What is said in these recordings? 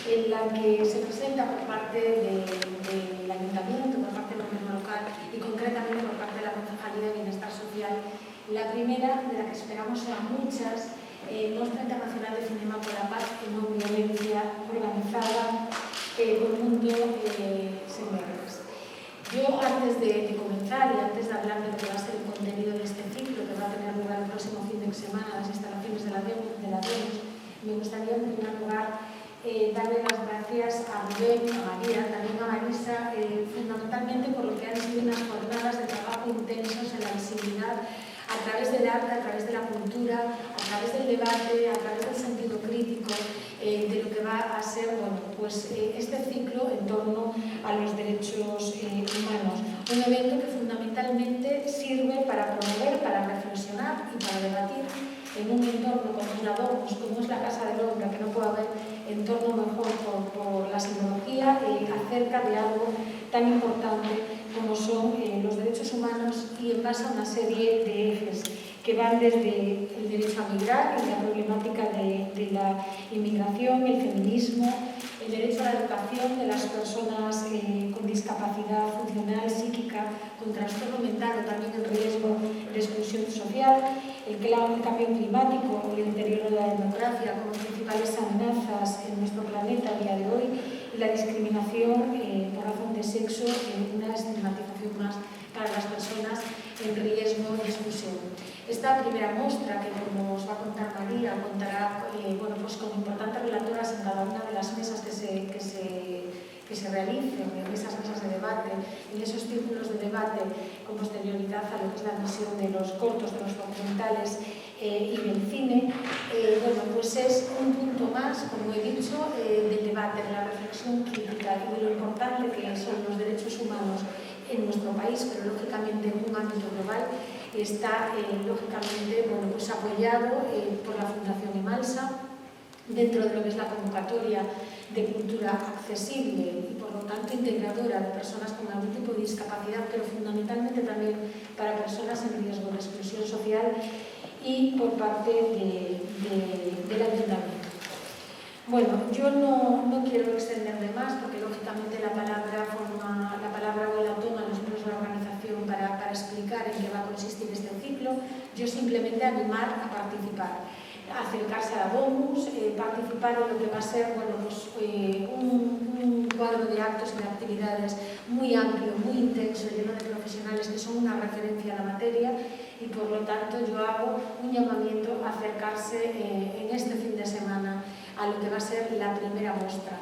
en la que se presenta por parte del Ayuntamiento, por parte del Gobierno local y concretamente por parte de la Concejalía de Bienestar Social. La primera, de la que esperamos sean muchas, Mostra Internacional de Cinema por la Paz y No Violencia, organizada por Mundo Sin Guerras. Yo, antes de comenzar y antes de hablar de lo que va a ser el contenido de este ciclo que va a tener lugar el próximo fin de semana en las instalaciones de la Demos, me gustaría en primer lugar darle las gracias a Rubén, a María, también a Marisa, fundamentalmente por lo que han sido unas jornadas de trabajo intensos en la visibilidad a través del arte, a través de la cultura, a través del debate, a través del sentido crítico de lo que va a ser este ciclo en torno a los derechos humanos. Un evento que fundamentalmente sirve para promover, para reflexionar y para debatir en un entorno como una Domus, como es la Casa del Hombre, que no puede haber entorno mejor por la simbología acerca de algo tan importante como son los derechos humanos y en base a una serie de ejes que van desde el derecho a migrar y la problemática de la inmigración, el feminismo, el derecho a la educación de las personas con discapacidad funcional, psíquica, con trastorno mental o también en riesgo de exclusión social, el cambio climático o el deterioro de la democracia como principales amenazas en nuestro planeta a día de hoy y la discriminación por razón de sexo, una estigmatización más para las personas en riesgo de exclusión. Esta primera muestra, que como os va a contar María, contará con importantes relatoras en cada una de las mesas que se realicen, en esas mesas de debate, en esos círculos de debate con posterioridad a lo que es la emisión de los cortos, de los documentales y del cine, es un punto más, como he dicho, del debate, de la reflexión crítica y de lo importante que son los derechos humanos en nuestro país, pero lógicamente en un ámbito global. Está lógicamente apoyado por la Fundación Emalsa dentro de lo que es la convocatoria de cultura accesible y por lo tanto integradora de personas con algún tipo de discapacidad, pero fundamentalmente también para personas en riesgo de exclusión social y por parte del Ayuntamiento. Bueno, yo no quiero extenderme más porque lógicamente la palabra hoy la toman los miembros de la organización para explicar en qué va a consistir este ciclo. Yo simplemente animar a participar, a acercarse a la Domus, participar en lo que va a ser un cuadro de actos y de actividades muy amplio, muy intenso, lleno de profesionales que son una referencia a la materia y por lo tanto yo hago un llamamiento a acercarse en este fin de semana a lo que va a ser la primera muestra.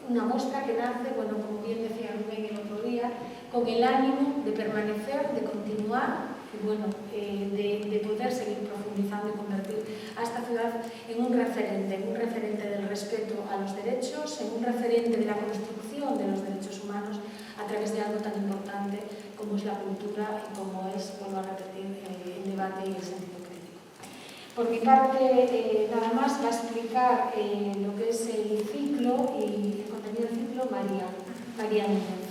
Una muestra que nace, como bien decía Rubén el otro día, con el ánimo de permanecer, de continuar y de poder seguir profundizando y convertir a esta ciudad en un referente del respeto a los derechos, en un referente de la construcción de los derechos humanos a través de algo tan importante como es la cultura y como es, vuelvo a repetir, el debate y el sentido crítico. Por mi parte, nada más va a explicar lo que es el ciclo y el contenido del ciclo María Núñez.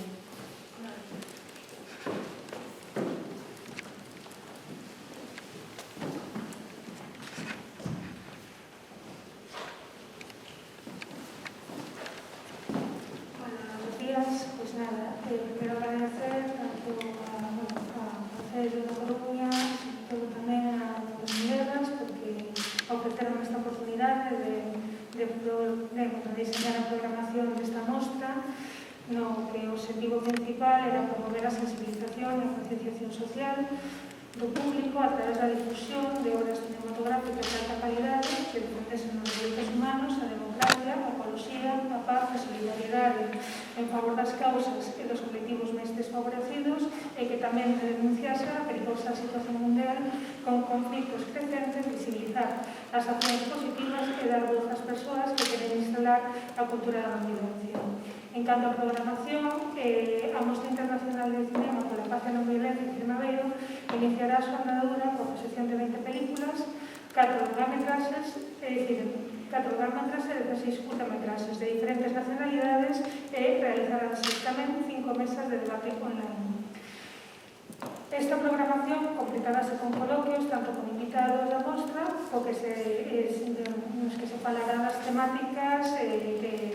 Buenos días, pues nada, primero agradecer tanto a Celso de Coruña, todo tamén a los Miguelas, porque ofreceron esta oportunidade de diseñar a programación desta mostra, no que o objetivo principal era promover a sensibilización e a concienciación social do público a través da difusión de obras cinematográficas de alta calidade que defendesen os dereitos humanos, a democracia, a ecoloxía, a paz, a solidariedade en favor das causas e dos colectivos máis desfavorecidos e que tamén denunciase a perigosa situación mundial con conflitos crecentes, visibilizar as accións positivas e dar voz ás persoas que queren instalar a cultura da non violencia. En canto a programación, a Mostra Internacional de Cinema pola Paz e Non Violencia en Firmaveiro iniciará a súa andadura coa proxección de 20 películas, 4 largometraxes e 16 curtametraxes de diferentes nacionalidades e realizaránse tamén 5 mesas de debate online. Esta programación completarase con coloquios tanto con invitados da mostra nos que se falarán das temáticas que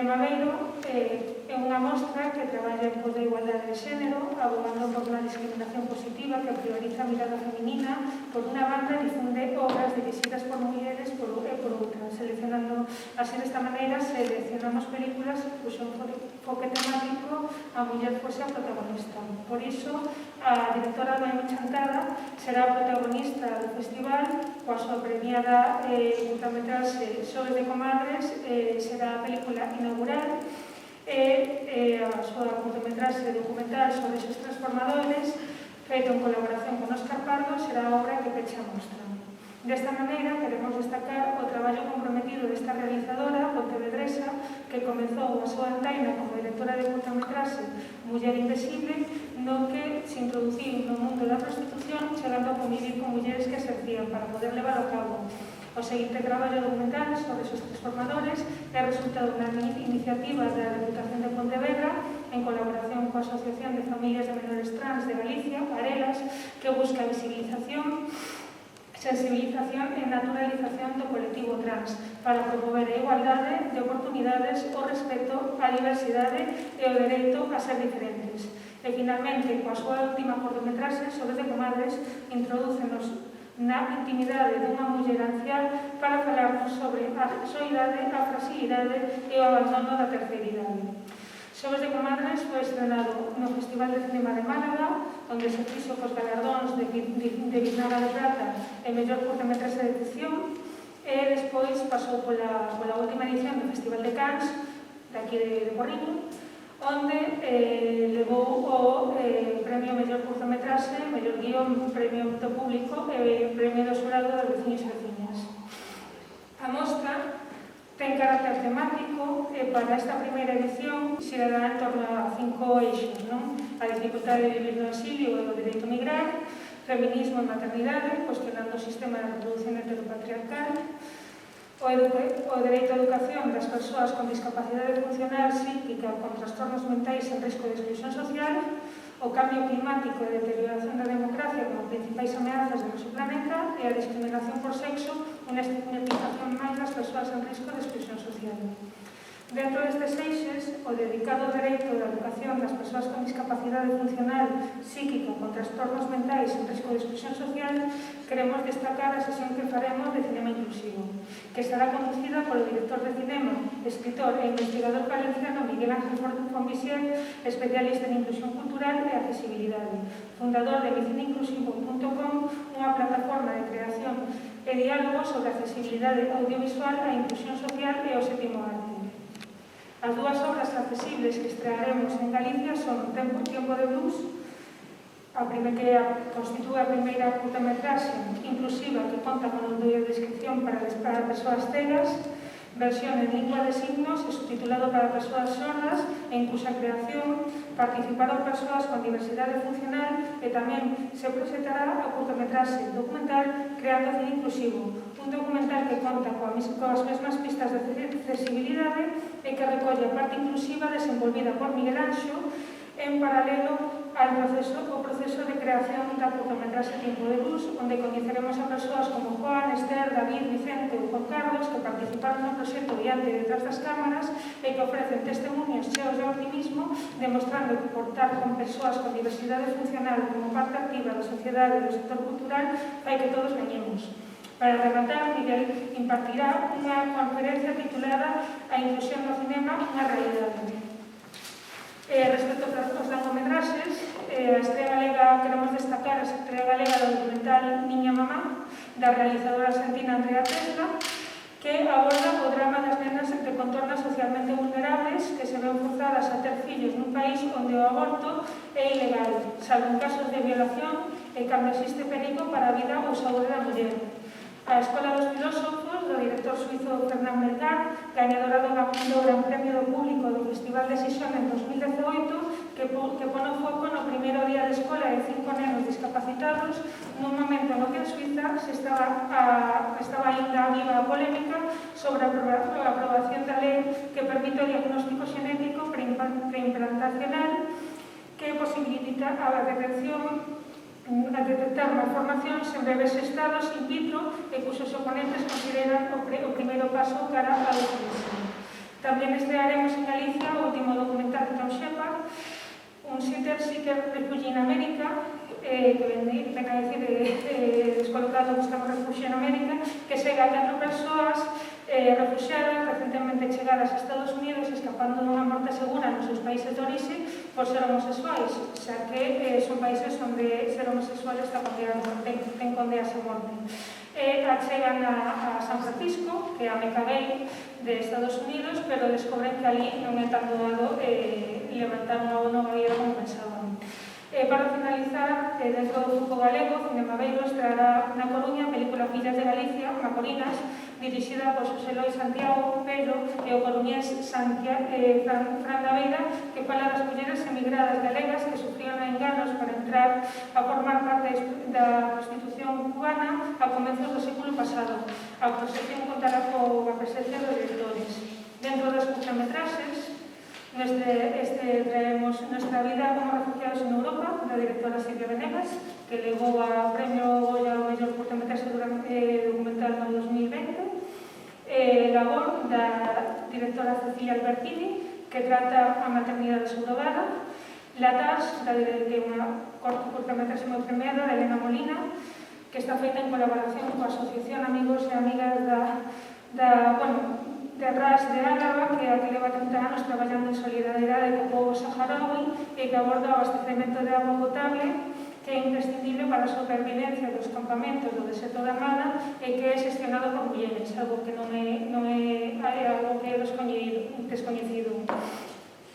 Mabeiro é unha mostra que traballa en prol da igualdade de xénero, abogando por unha discriminación positiva que prioriza a mirada feminina. Por unha banda, difunde obras dirixidas por mulleres e por outra, seleccionando así desta maneira seleccionamos películas cuxo enfoque temático a muller fose a protagonista. Por iso, a directora Noemi Chantada será a protagonista do festival, coa súa premiada curtametraxe Xoves de Comadres, será a película inaugural, e a súa curtametraxe documental sobre xos transformadores, feito en colaboración con Óscar Pardo, será a obra que pecha a mostra. Desta maneira, queremos destacar o traballo comprometido desta realizadora pontevedresa que comezou a súa andaina como directora de curtametraxe Muller Invisible, no que se introduciu no mundo da prostitución, chegando a convivir con mulleres que exercían para poder levar a cabo o seguinte traballo documental sobre os transformadores é resultado dunha iniciativa da Deputación de Pontevedra en colaboración coa Asociación de Familias de Menores Trans de Galicia, Arelas, que busca visibilización, sensibilización e naturalización do colectivo trans para promover a igualdade de oportunidades, o respeto á diversidade e o dereito a ser diferentes. E, finalmente, coa súa última cortometraxe, Xoves de Comadres, introdúcenos na intimidade dunha muller ancián para falarnos sobre a soidade, a fragilidade e o abandono da terceira idade. Xoves de Comadres foi estrenado no Festival de Cinema de Málaga, onde se fixo cos galardóns de Biznaga de Plata e mellor curtametraxe de ficción, e despois pasou pola última edición do Festival de Cannes, daqui de Porriño, onde levou o premio mellor curtametraxe, mellor guión, premio do público e premio do xurado dos veciños e veciñas. A mostra ten carácter temático e para esta primeira edición xirará en torno a 5 eixos, non? A dificultade de vivir no exilio e o dereito a migrar, feminismo e maternidade, cuestionando o sistema de reproducción heteropatriarcal, o dereito á educación das persoas con discapacidade funcional psíquica con trastornos mentais en risco de exclusión social, o cambio climático e a deterioración da democracia como principais ameazas do noso planeta e a discriminación por sexo, unha estigmatización máis das persoas en risco de exclusión social. Dentro destes eixes, o dedicado ao dereito da educación das persoas con discapacidade funcional psíquica con trastornos mentais en risco de exclusión social, queremos destacar a sesión que faremos de cinema inclusivo, que estará conducida polo director de cinema, escritor e investigador valenciano Miguel Ángel Fontbisier, especialista en inclusión cultural e accesibilidade, fundador de vicineinclusivo.com, unha plataforma de creación e diálogo sobre accesibilidade audiovisual, a inclusión social e o sétimo arte. As dúas obras accesibles que estrearemos en Galicia son Tempo de Blues, que constitúe a primeira curtametraxe inclusiva que conta con audiodescripción para persoas cegas, versión en lingua de signos e subtitulado para persoas sordas e incluso a creación participaron persoas con diversidade funcional e tamén se proxectará a curtametraxe documental Creando Cine Inclusivo, un documental que conta coas mesmas pistas de accesibilidade e que recolle a parte inclusiva desenvolvida por Miguel Anxo en paralelo ao proceso de creación da curtametraxe Tempo de Luz, onde coñeceremos a persoas como Juan, Esther, David, Vicente ou Juan Carlos que participaron no proxecto diante e detrás das cámaras e que ofrecen testemunios cheos de optimismo, demostrando que portar con persoas con diversidade funcional como parte activa da sociedade e do sector cultural fai que todos gañemos. Para rematar, Miguel impartirá unha conferencia titulada A inclusión no cinema, unha realidade. Respecto aos longometraxes, a estrea galega, queremos destacar a estrea galega do documental Miña Mamá, da realizadora argentina Andrea Tesla, que aborda o drama das nenas de contornas socialmente vulnerables que se ven forzadas a ter fillos nun país onde o aborto é ilegal, salvo en casos de violación e cando existe perigo para a vida ou saúde da muller. A Escola dos Filósofos, do director suizo Fernand Melgar, gañadora do Gran Premio do Público do Festival de Xixón en 2018, que pon o foco no primeiro día de escola de 5 nenos discapacitados, nun momento no que en Suiza estaba ainda viva a polémica sobre a aprobación da lei que permite o diagnóstico xenético preimplantacional que posibilita a detectar malformacións en bebés estados in vitro e cuxos oponentes consideran o primeiro paso cara á definición. Tamén estrearemos en Galicia o último documental de Tom Shepard, un seeker refugio en América, que ven a decir descolocado buscando refugio en América, que segue a 4 persoas refugiadas recentemente chegadas a Estados Unidos escapando dunha morte segura nos seus países de orixe por ser homosexuais, xa que son países onde ser homosexual está condenado, ten condenas a morte. Chegan a San Francisco, que é a Meca Gay de Estados Unidos, pero descobren que ali non é tan doado levantar unha nova vida como pensaban. Para finalizar, dentro do grupo galego, Cinema Beiro estreará na Coruña a película Fillas de Galicia, Macorinas, dirixida por Xosé Lois Santiago Pedro e o coruñés Fran Daveira, que fala das mulleres emigradas galegas que sufrían enganos para entrar a formar parte da prostitución cubana a comenzos do século pasado. A proxección contará coa presencia dos directores. Dentro das curtametraxes, traemos Nuestra vida como refugiados en Europa, da directora Silvia Venegas, que levou a premio Goya ao mellor curtametraxe documental no 2020. Labor, da directora Cecilia Albertini, que trata a maternidade subrogada. Latas, que é unha curtametraxe moi premiada, de Elena Molina, que está feita en colaboración coa Asociación Amigos e Amigas de RAS de Álava, que a que leva 30 anos traballando en solidaridade co povo saharaui e que aborda o abastecemento de auga potable, que é imprescindible para a supervivencia dos campamentos do deserto da Mada e que é xestionado por mulleres, algo que non é algo que é descoñecido.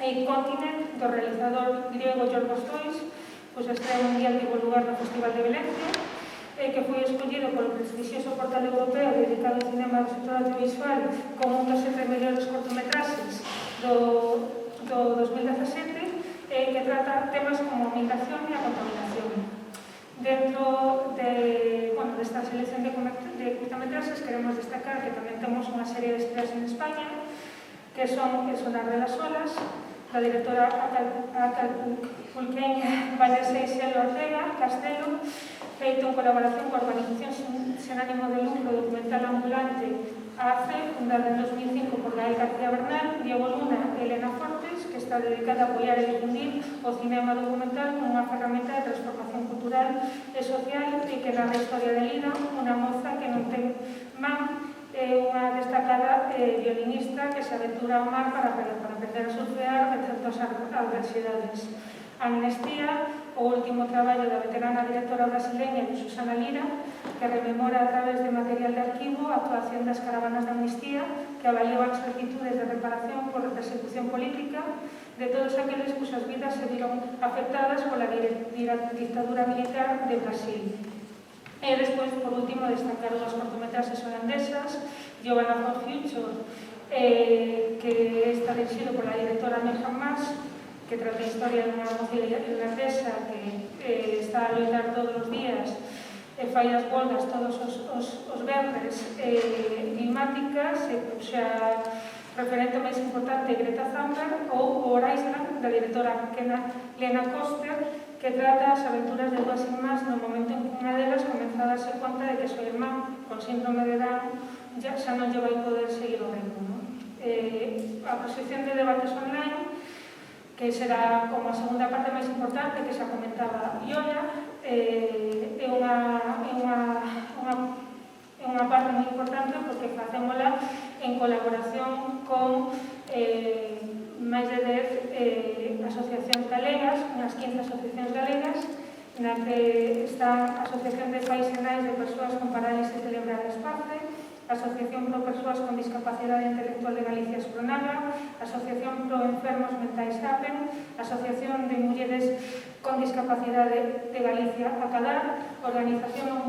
E Continent, do realizador griego Yorgos Tois, estrea mundial que tivo lugar no Festival de Valencia, que foi escollido polo prestigioso portal europeo dedicado ao cinema do sector audiovisual como un dos 7 mellores cortometraxes do 2017, que trata temas como a migración e a contaminación. Dentro desta selección de curtametraxes queremos destacar que tamén temos unha serie de estreas en España, que son As Relas Solas, da directora Acapulqueña Vanessa Isel Ortega Castelo, feito en colaboración coa organización sen ánimo de lucro documental ambulante AAC, fundada en 2005 por Gael García Bernal, Diego Luna e Elena Fortes, que está dedicada a apoiar e difundir o cinema documental como unha ferramenta de transformación cultural e social e que narra a historia de Lina, unha moza que non ten man, unha destacada violinista que se aventura ao mar para aprender a surfear de tantas adversidades. Amnistía, o último traballo da veterana directora brasileña Susana Lira, que rememora a través de material de arquivo a actuación das caravanas de amnistía que avalían as solicitudes de reparación por persecución política de todos aqueles cusas vidas se viron afectadas pola dictadura militar de Brasil. E despois, por último, destacar as cortometraxes holandesas, Giovanna for Future, que está dirixido pola directora Megan Mas, que trata a historia dunha moza irlandesa que está a loitar todos os días e fai as voltas todos os verdes climáticas, e xa referente máis importante Greta Thunberg ou o Island, da directora Lena Koster, que trata as aventuras de dúas irmás no momento en que unha delas comeza a darse conta de que súa irmán con síndrome de Down xa non lle vai poder seguir o ritmo. A proxección de debates online, que será como a segunda parte máis importante que xa comentaba Ioia, é unha parte moi importante porque facémola en colaboración con máis de 10 asociacións galegas, unhas 15 asociacións galegas, na que está a Asociación de Pais e Nais de Persoas con Parálisis Cerebral Espace, Asociación Pro Persoas con Discapacidade Intelectual de Galicia Espronaga, Asociación Pro Enfermos Mentais APEN, Asociación de Mulleres con Discapacidade de Galicia ACADAR, Organización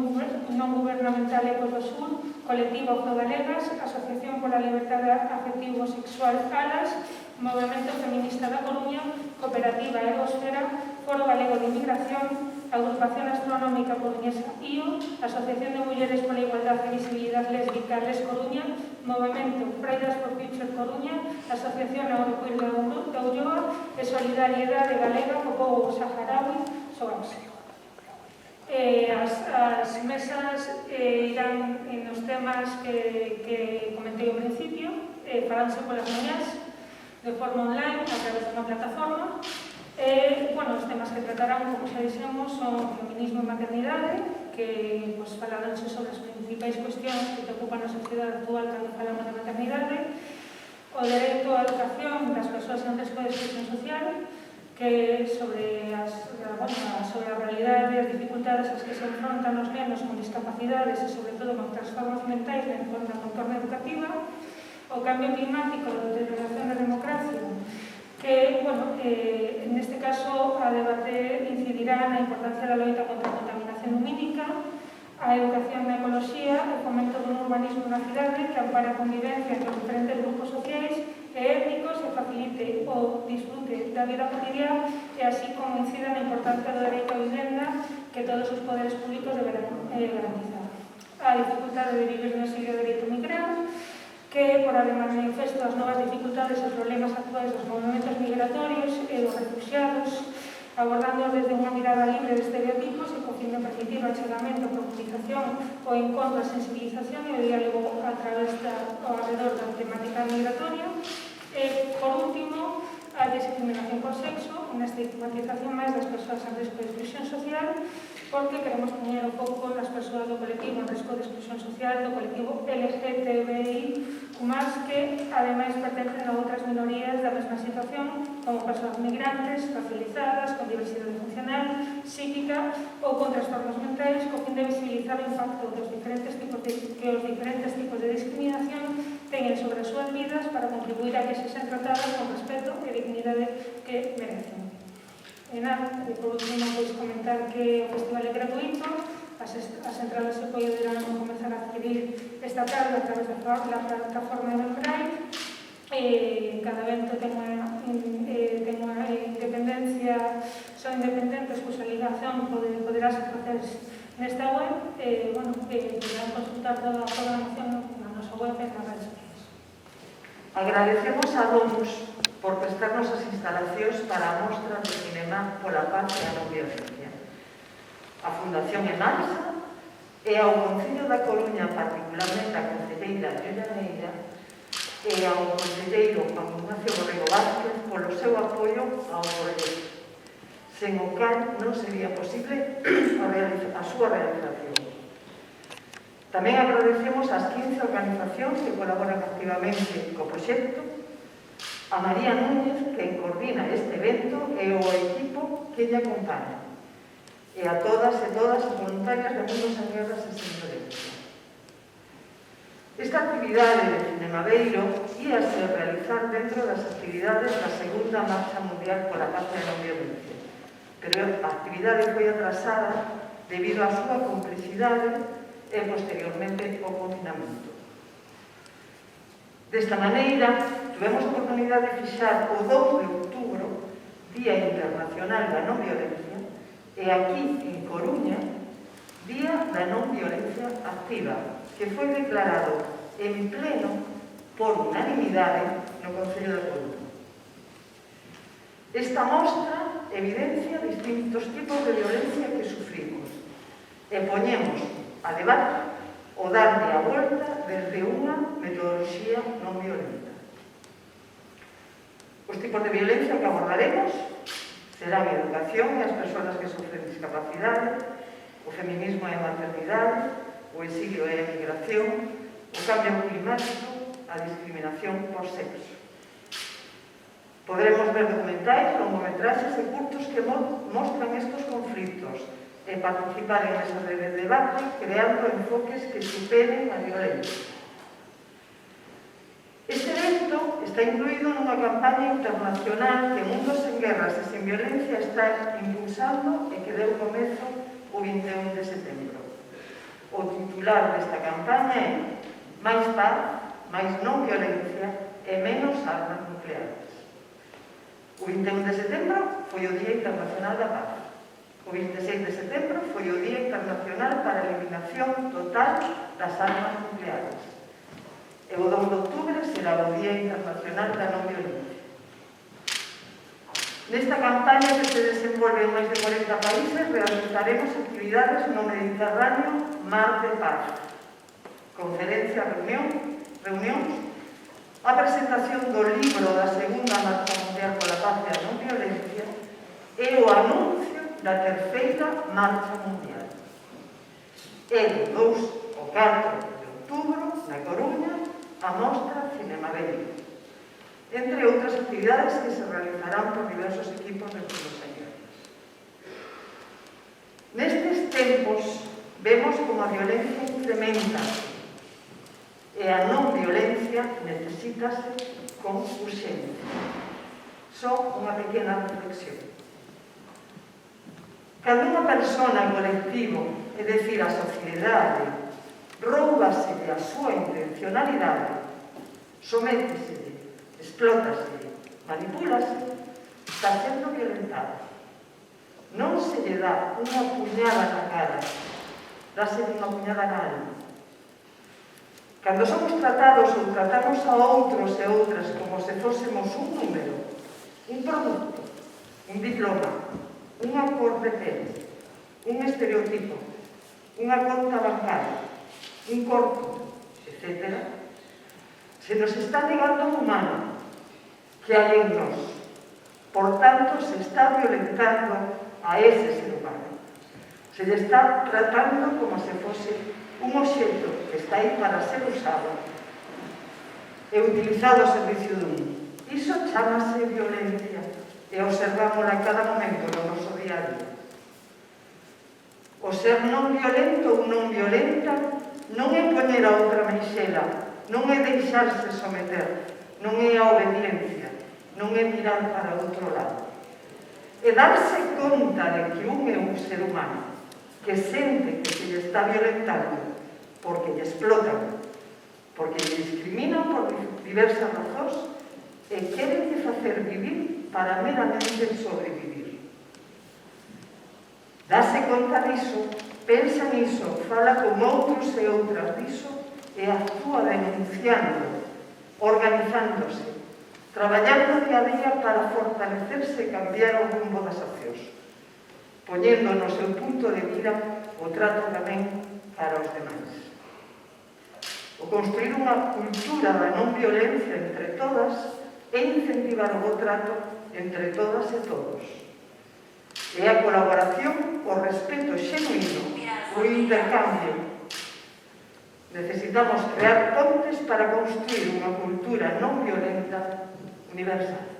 Non Gubernamental Ecos do Sur, Colectivo Afrogalegas, Asociación pola Libertade Afectivo-Sexual ALAS, Movemento Feminista da Coruña, Cooperativa Egosfera, Foro Galego de Inmigración, Agrupación Astronómica Coruñesa IO, Asociación de Mulleres pola Igualdade e Visibilidade Lésbica Les Coruña, Movemento Fridays for Future Coruña, Asociación Euroqueer da Ulloa e Solidariedade Galega co povo saharaui SOAS. As mesas irán nos temas que comentei ao principio, falanse polas mañás de forma online a través dunha plataforma. Os temas que tratarán, como xa dixemos, son feminismo e maternidade, que falaranse sobre as principais cuestións que preocupan a sociedade actual cando falamos de maternidade, o dereito á educación das persoas en risco de exclusión social, que sobre a realidade e as dificultades as que se enfrontan os nenos con discapacidades e, sobre todo, con trastornos mentais na contorna educativa, o cambio climático, a deterioración da democracia, que, neste caso, a debate incidirá na importancia da loita contra a contaminación lumínica, a educación na ecoloxía, o fomento dun urbanismo na cidade que ampara a convivencia entre os diferentes grupos sociais e étnicos e facilite o disfrute da vida cotidiana e así como incida na importancia do dereito á vivenda que todos os poderes públicos deberán garantizar. A dificultade de vivir no exilio de dereito migrar, que, por además manifesto as novas dificultades e problemas actuais dos movimentos migratorios e dos refugiados, abordando desde unha mirada libre de estereotipos e co fin de permitir o achegamento, a profundización, o encontro, a sensibilización e o diálogo a través ao alrededor da temática migratoria. E, por último, a discriminación por sexo, unha estigmatización máis das persoas en risco de exclusión social, porque queremos poñer o foco nas persoas do colectivo en risco de exclusión social, do colectivo LGTBI, que ademais pertencen a outras minorías da mesma situación, como persoas migrantes, racializadas, con diversidade funcional, psíquica ou con trastornos mentais, co fin de visibilizar o impacto que os diferentes tipos de discriminación teñen sobre as súas vidas para contribuir a que se sean tratadas con respeto e dignidade que merecen. E nada, por último, comentar que o festival é gratuito, as entradas se poderán comenzar a adquirir esta tarde a través da plataforma de Eventbrite. Cada evento ten unha independencia, son independentes, pois a ligación poderás facer nesta web, poderán consultar toda a programación na nosa web e nas redes sociais. Agradecemos a Domus por prestarnos as instalacións para a mostra de cinema pola paz e a non violencia. A Fundación Emalsa e ao Concello da Coruña, particularmente a concelleira Yulia Neira, e ao concelleiro Juan Ignacio Borrego Vázquez polo seu apoio ao proxecto, sen o cal non sería posible a súa realización. Tamén agradecemos ás 15 organizacións que colaboran activamente co proxecto, a María Núñez, que coordina este evento, e o equipo que lle acompaña, e a todas e todas as voluntarias de Mundos en Guerras e Sin Violencia. Esta actividade de Cinemabeiro íase realizar dentro das actividades da Segunda Marcha Mundial pola Paz e a Non Violencia, pero a actividade foi atrasada debido á súa complexidade e posteriormente ao confinamento. Desta maneira, tivemos a oportunidade de fixar o 2 de outubro, Día Internacional da Non Violencia, e aquí, en Coruña, Día da Non Violencia Activa, que foi declarado en pleno por unanimidade no Concello da Coruña. Esta mostra evidencia distintos tipos de violencia que sufrimos e poñemos a debate o darlle a volta desde unha metodoloxía non violenta. Os tipos de violencia que abordaremos serán a educación e as persoas que sofren discapacidade, o feminismo e a maternidade, o exilio e a migración, o cambio climático, a discriminación por sexo. Podremos ver documentais, longometraxes e curtos que mostran estes conflitos e participar en mesas de debate creando enfoques que superen a violencia. Este evento está incluído nunha campaña internacional que Mundos en Guerras e Sin Violencia está impulsando e que deu comezo o 21 de setembro. O titular desta campaña é "Máis paz, máis non violencia e menos armas nucleares". O 21 de setembro foi o Día Internacional da Paz. O 26 de setembro foi o Día Internacional para a Eliminación Total das Armas Nucleares. E o 2 de outubro será o Día Internacional da Non Violencia. Nesta campaña que se desenvolve en máis de 40 países realizaremos actividades no Mediterráneo Mar de Paz, conferencias, reunións, a presentación do libro da segunda Marcha Mundial pola Paz e a Non Violencia e o anuncio da terceira Marcha Mundial. E do 2 ao 4 de outubro, na Coruña, a mostra Cinema Bello, entre outras actividades que se realizarán por diversos equipos de todos os años. Nestes tempos, vemos como a violencia incrementa e a non violencia necesítase con urxencia. Só unha pequena reflexión. Cando unha persona colectivo, é dicir, a sociedade, róubase a súa intencionalidade, sométese, explótase, manipúlase, está sendo violentada. Non se lle dá unha puñada na cara, dáse unha puñada na alma. Cando somos tratados ou tratamos a outros e outras como se fósemos un número, un produto, un diploma, unha cor de pelo, un estereotipo, unha conta bancaria, un corpo, etc., se nos está negando o humano que hai en nós. Por tanto, se está violentando a ese ser humano. Se lle está tratando como se fose un obxecto que está aí para ser usado e utilizado ao servicio dun. Iso chamase violencia e observámosla a cada momento no noso día a día. O ser non violento ou non violenta non é poñer a outra meixela, non é deixarse someter, non é a obediencia, non é mirar para outro lado. É darse conta de que un é un ser humano que sente que se lle está violentando porque lle explotan, porque lle discriminan por diversas razóns e queren lle facer vivir para meramente sobrevivir. Dase conta diso, pensa niso, fala con outros e outras diso e actúa denunciando, organizándose, traballando día a día para fortalecerse e cambiar o rumbo das accións, poñendo no seu punto de mira o trato tamén para os demais. O construir unha cultura da non violencia entre todas e incentivar o bo trato entre todas e todos. E a colaboración, o respeto xenuíno, o intercambio. Necesitamos crear pontes para construir unha cultura non violenta universal.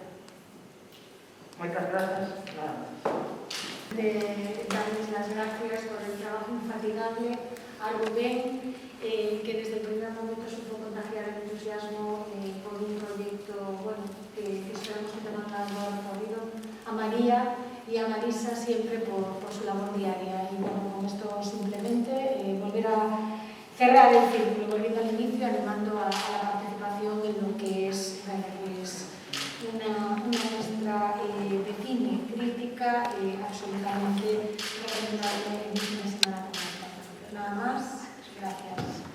Moitas grazas. Nada máis. Darles las gracias por el trabajo infatigable a Rubén, que desde el primer momento supo contagiar el entusiasmo por un proyecto que esperamos que tenga un largo recorrido, a María y a Marisa siempre por su labor diaria. Y bueno, con esto simplemente volver a cerrar el círculo, volviendo al inicio, animando a la participación en lo que es una muestra de cine crítica absolutamente recomendable en una semana como esta. Nada más, gracias.